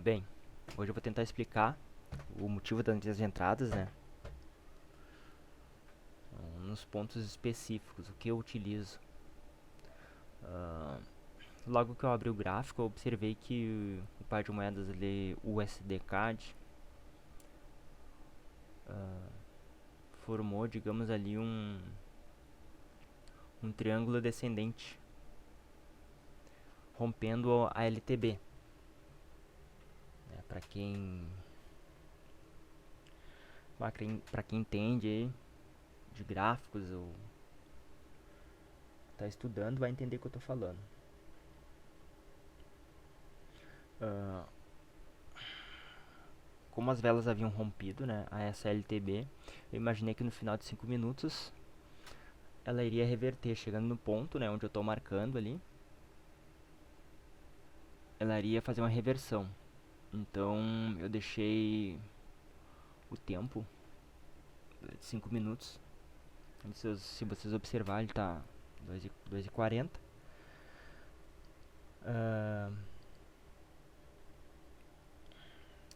Bem, hoje eu vou tentar explicar o motivo das minhas entradas, né? Nos pontos específicos, o que eu utilizo. Ah, Logo que eu abri o gráfico, eu observei que o par de moedas ali, USD CAD, ah, formou, digamos ali, um triângulo descendente, rompendo a LTB. Né? Para quem entende aí de gráficos ou está estudando, vai entender o que eu estou falando. Ah, Como as velas haviam rompido, né, a essa LTB, eu imaginei que no final de 5 minutos ela iria reverter, chegando no ponto, né, onde eu estou marcando ali, ela iria fazer uma reversão. Então eu deixei o tempo de 5 minutos. Se vocês observarem, ele está 2h40. Uh,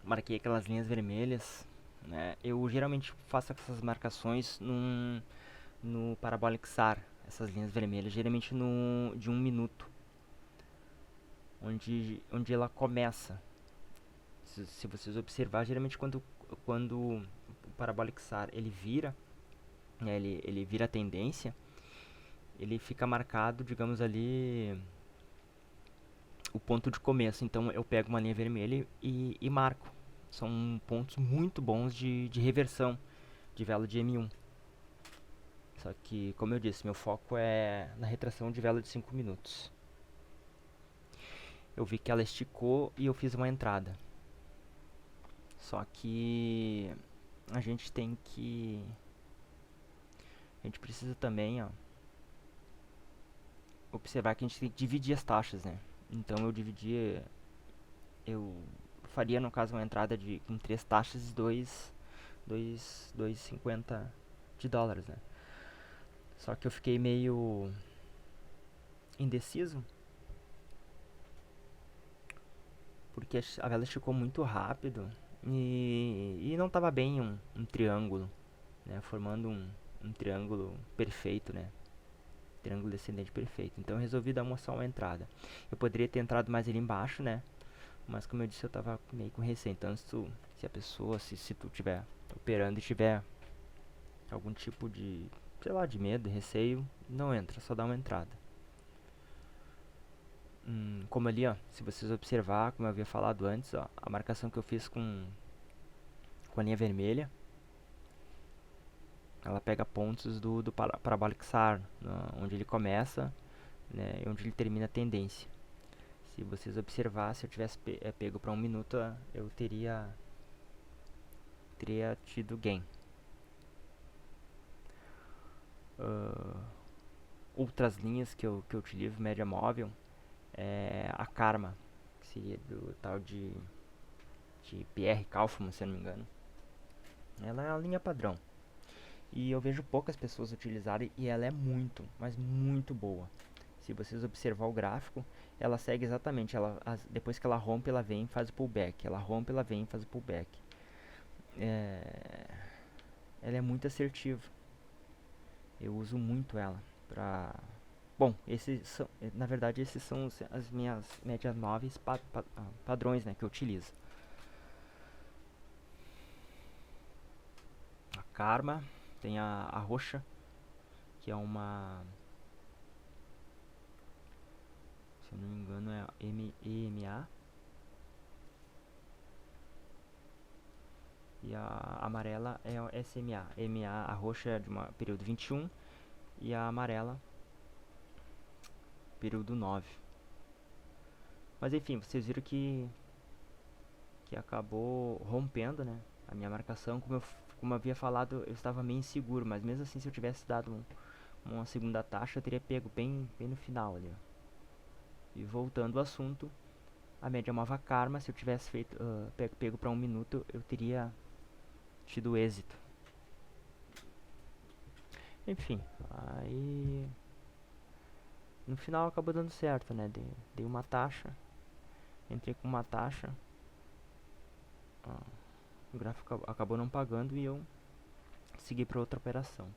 Marquei aquelas linhas vermelhas. Né? Eu geralmente faço essas marcações no Parabolic SAR, essas linhas vermelhas, geralmente de 1 minuto, onde ela começa. Se vocês observar, geralmente quando o Parabolic SAR ele vira, né, ele vira a tendência, ele fica marcado, digamos ali, o ponto de começo. Então eu pego uma linha vermelha e marco. São pontos muito bons de reversão de vela de M1. Só que, como eu disse, meu foco é na retração de vela de 5 minutos. Eu vi que ela esticou e eu fiz uma entrada. Só que a gente tem que... A gente precisa também, ó, observar que a gente tem que dividir as taxas, né? Então eu faria no caso uma entrada com 3 taxas e 2,50 de dólares, né? Só que eu fiquei meio indeciso, porque a vela esticou muito rápido e não estava bem um triângulo, né? Formando um triângulo perfeito, né? Triângulo descendente perfeito. Então eu resolvi dar só uma entrada. Eu poderia ter entrado mais ali embaixo, né? Mas como eu disse, eu tava meio com receio. Então se a pessoa, se tu tiver operando e tiver algum tipo de, sei lá, de medo, receio, não entra, só dá uma entrada. Como ali, ó, se vocês observar, como eu havia falado antes, ó, a marcação que eu fiz com a linha vermelha, ela pega pontos do Parabolic SAR, onde ele começa, né, e onde ele termina a tendência. Se vocês observar, se eu tivesse pego para 1 minuto, eu teria tido gain. Outras linhas que eu utilizo, média móvel, é a Karma, que seria do tal de Pierre Kaufmann, se eu não me engano. Ela é a linha padrão. E eu vejo poucas pessoas utilizarem e ela é muito, mas muito boa. Se vocês observar o gráfico, ela segue exatamente, depois que ela rompe, ela vem e faz o pullback. Ela rompe, ela vem e faz o pullback. Ela é muito assertiva. Eu uso muito ela pra... Bom, na verdade esses são as minhas médias móveis padrões, né, que eu utilizo. A Karma, tem a roxa, que é uma... Se eu não me engano é EMA. E a amarela é o SMA. MA, a roxa é de período 21 e a amarela período 9. Mas enfim, vocês viram que acabou rompendo, né? A minha marcação, como eu havia falado, eu estava meio inseguro, mas mesmo assim, se eu tivesse dado uma segunda taxa, eu teria pego bem no final ali, ó. E voltando ao assunto, a média móvel Karma, se eu tivesse pego para 1 minuto, eu teria tido êxito. Enfim, aí no final acabou dando certo, né? Dei uma taxa, entrei com uma taxa o gráfico acabou não pagando e eu segui para outra operação.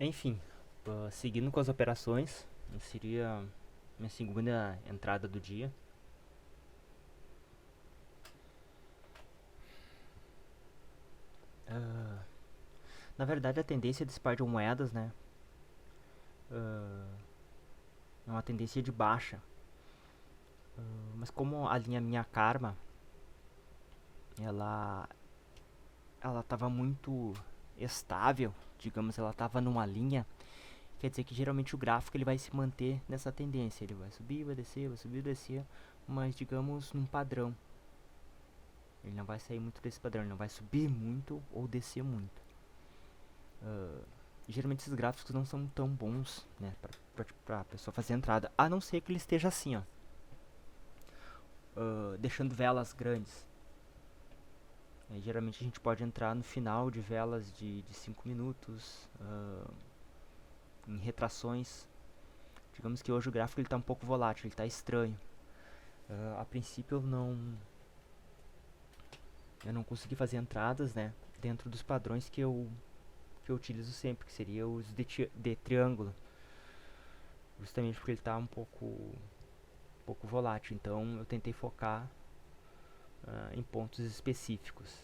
Enfim, seguindo com as operações, seria minha segunda entrada do dia. Na verdade, a tendência desse par de moedas, né, é uma tendência de baixa. Mas como a linha minha karma, ela estava muito estável, digamos, ela estava numa linha, quer dizer que geralmente o gráfico ele vai se manter nessa tendência, ele vai subir, vai descer, vai subir, vai descer, mas digamos num padrão. Ele não vai sair muito desse padrão, ele não vai subir muito ou descer muito. Geralmente esses gráficos não são tão bons, né, pra pessoa fazer entrada, a não ser que ele esteja assim, ó, deixando velas grandes. Geralmente a gente pode entrar no final de velas de 5 minutos, em retrações. Digamos que hoje o gráfico está um pouco volátil, ele está estranho. A princípio eu não consegui fazer entradas, né, dentro dos padrões que eu utilizo sempre, que seria os de triângulo, justamente porque ele está um pouco volátil. Então eu tentei focar em pontos específicos.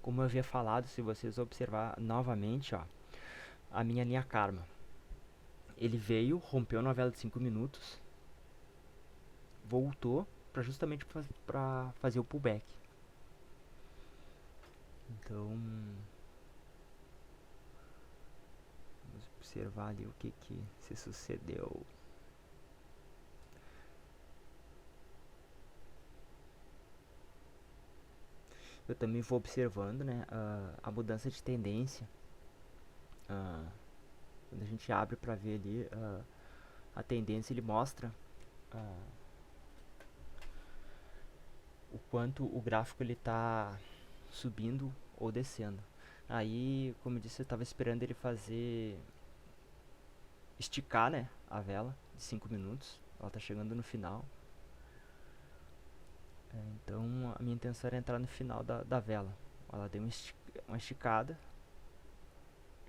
Como eu havia falado, se vocês observar novamente, ó, a minha linha karma, ele veio, rompeu na vela de 5 minutos, voltou para justamente para fazer o pullback. Então vamos observar ali o que se sucedeu. Eu também vou observando, né, a mudança de tendência. Quando a gente abre para ver ali a tendência, ele mostra o quanto o gráfico ele está subindo ou descendo. Aí, como eu disse, eu estava esperando ele esticar, né, a vela de 5 minutos. Ela está chegando no final. Então a minha intenção era entrar no final da vela. Ela deu uma esticada.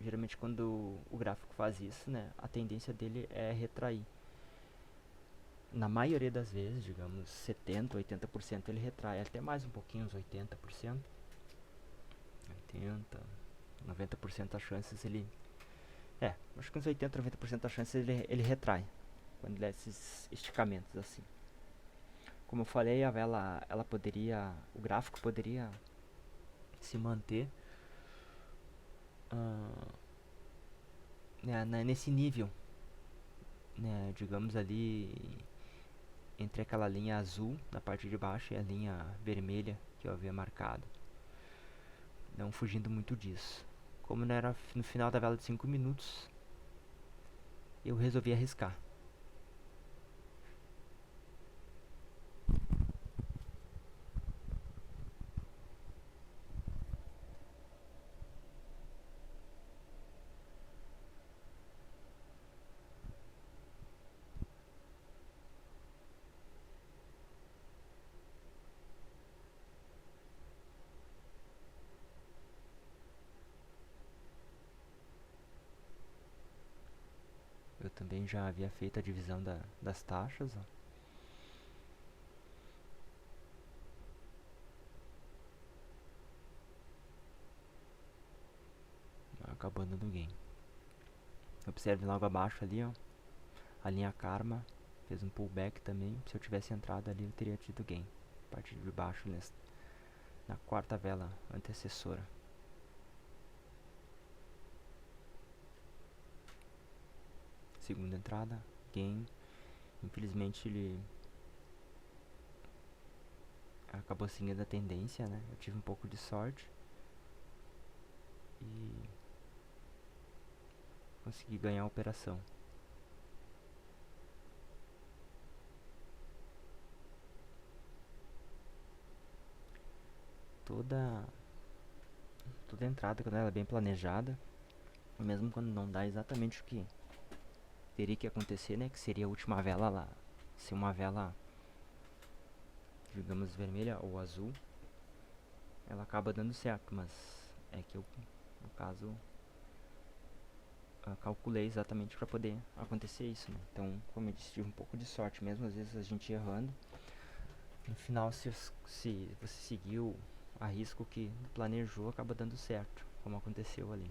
Geralmente quando o gráfico faz isso, né, a tendência dele é retrair. Na maioria das vezes, digamos 70, 80%, ele retrai, até mais um pouquinho, uns 80%. 80, 90% das chances ele... acho que uns 80, 90% das chances ele retrai. Quando ele dá esses esticamentos assim. Como eu falei, a vela, o gráfico poderia se manter nesse nível, né, digamos ali entre aquela linha azul na parte de baixo e a linha vermelha que eu havia marcado, não fugindo muito disso. Como não era no final da vela de 5 minutos, eu resolvi arriscar. Eu também já havia feito a divisão das taxas, ó. Acabou dando gain. Observe logo abaixo ali, ó, a linha karma fez um pullback também. Se eu tivesse entrado ali, eu teria tido gain. A partir de baixo, na quarta vela antecessora. Segunda entrada, gain. Infelizmente ele acabou seguindo a tendência, né? Eu tive um pouco de sorte e consegui ganhar a operação. Toda entrada, quando ela é bem planejada, mesmo quando não dá exatamente o que teria que acontecer, né, que seria a última vela lá, ser uma vela, digamos, vermelha ou azul, ela acaba dando certo, mas é que eu, no caso, calculei exatamente para poder acontecer isso, né? Então, como eu disse, tive um pouco de sorte, mesmo às vezes a gente errando, no final, se você seguiu a risco que planejou, acaba dando certo, como aconteceu ali.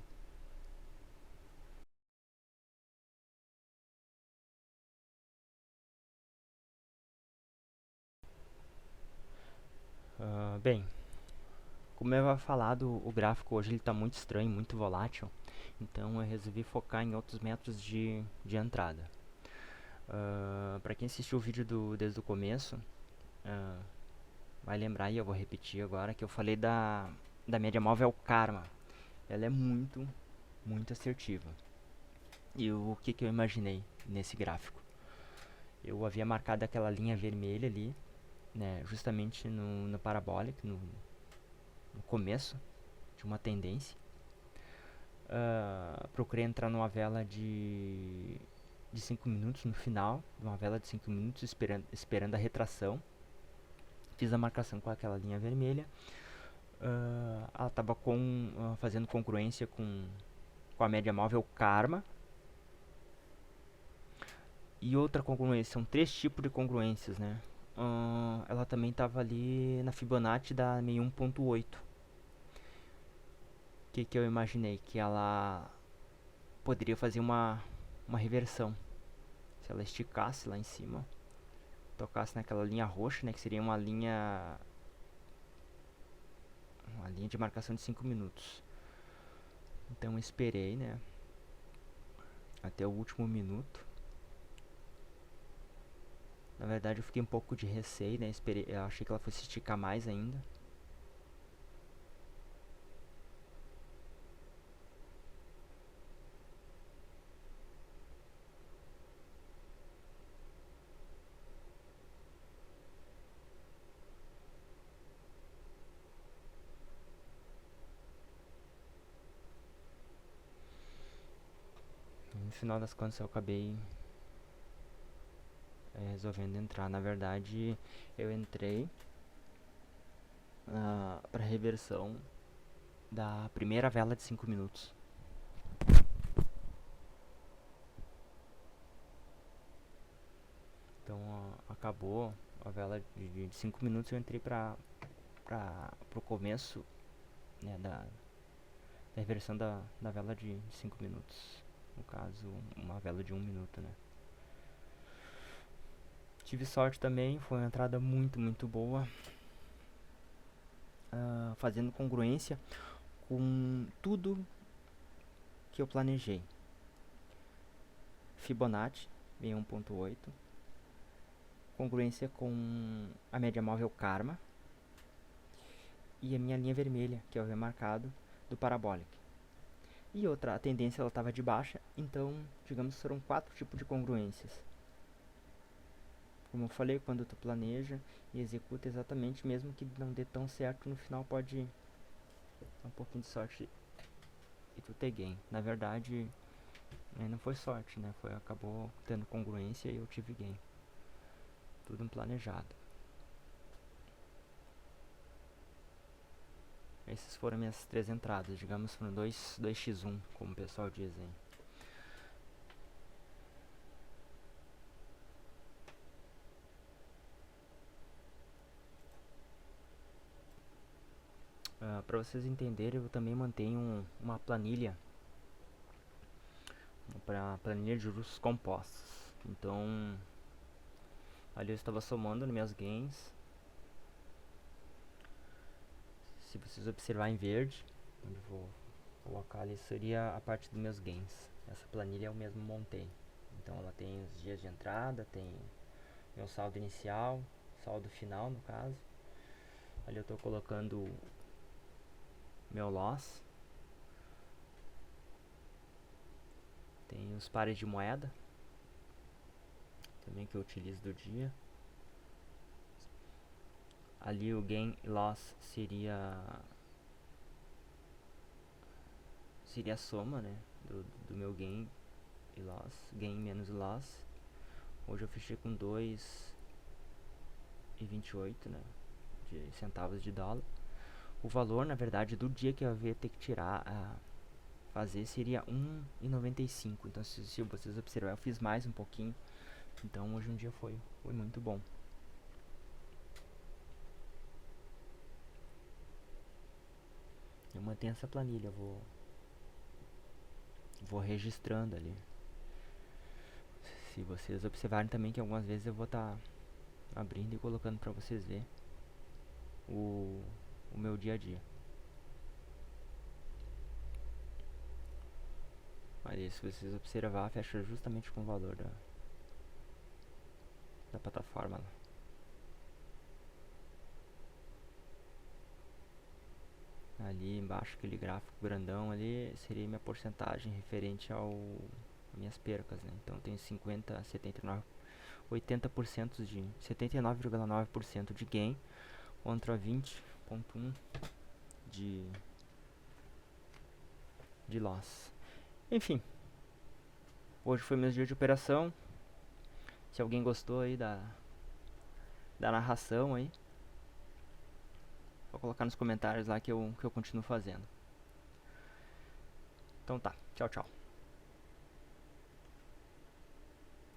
Bem, como eu havia falado, o gráfico hoje ele está muito estranho, muito volátil, então eu resolvi focar em outros métodos de entrada. Para quem assistiu o vídeo desde o começo, uh, vai lembrar, e eu vou repetir agora, que eu falei da média móvel Karma. Ela é muito, muito assertiva. E o que, que eu imaginei nesse gráfico? Eu havia marcado aquela linha vermelha ali, né, justamente no parabolic, no começo de uma tendência. Procurei entrar numa vela de 5 minutos no final, uma vela de 5 minutos esperando a retração. Fiz a marcação com aquela linha vermelha. Ela estava fazendo congruência com a média móvel Karma. E outra congruência, são três tipos de congruências, né? Ela também estava ali na Fibonacci da 61.8. O que, que eu imaginei? Que ela poderia fazer uma reversão. Se ela esticasse lá em cima, tocasse naquela linha roxa, né? Que seria uma linha de marcação de 5 minutos. Então eu esperei, né? Até o último minuto. Na verdade eu fiquei um pouco de receio, né? Eu achei que ela fosse esticar mais ainda. No final das contas eu acabei resolvendo entrar. Na verdade eu entrei para reversão da primeira vela de 5 minutos. Então acabou a vela de 5 minutos, eu entrei para o começo, né, da reversão da vela de 5 minutos. No caso, uma vela de 1 minuto, né? Tive sorte também, foi uma entrada muito, muito boa. Fazendo congruência com tudo que eu planejei. Fibonacci 61.8, congruência com a média móvel Karma e a minha linha vermelha, que eu havia marcado, do Parabolic. E outra, a tendência ela estava de baixa, então, digamos, foram 4 tipos de congruências. Como eu falei, quando tu planeja e executa exatamente, mesmo que não dê tão certo, no final pode dar um pouquinho de sorte e tu ter gain. Na verdade, não foi sorte, né? Acabou tendo congruência e eu tive gain. Tudo planejado. Essas foram minhas 3 entradas, digamos, foram 2x1, como o pessoal diz aí. Para vocês entenderem, eu também mantenho uma planilha para planilha de juros compostos. Então, ali eu estava somando nas minhas gains. Se vocês observarem em verde, onde eu vou colocar ali, seria a parte dos meus gains. Essa planilha eu mesmo montei. Então ela tem os dias de entrada, tem meu saldo inicial, saldo final no caso. Ali eu estou colocando meu loss. Tem os pares de moeda também que eu utilizo do dia. Ali o gain e loss seria a soma, né, do meu gain e loss, gain menos loss. Hoje eu fechei com 2,28, né, de centavos de dólar. O valor, na verdade, do dia que eu ia ter que tirar, fazer, seria 1,95. Então, se vocês observarem, eu fiz mais um pouquinho. Então, hoje um dia foi muito bom. Eu mantenho essa planilha, eu vou registrando ali. Se vocês observarem também que algumas vezes eu vou estar abrindo e colocando para vocês verem o meu dia a dia. Mas se vocês observar, fecha justamente com o valor da plataforma lá. Ali embaixo, aquele gráfico grandão ali, seria minha porcentagem referente ao minhas percas, né? Então tenho 50, 79, 80% de 79,9% de gain contra 20,1 de loss. Enfim, hoje foi meu dia de operação. Se alguém gostou aí da narração aí, vou colocar nos comentários lá que eu continuo fazendo. Então tá, tchau, tchau.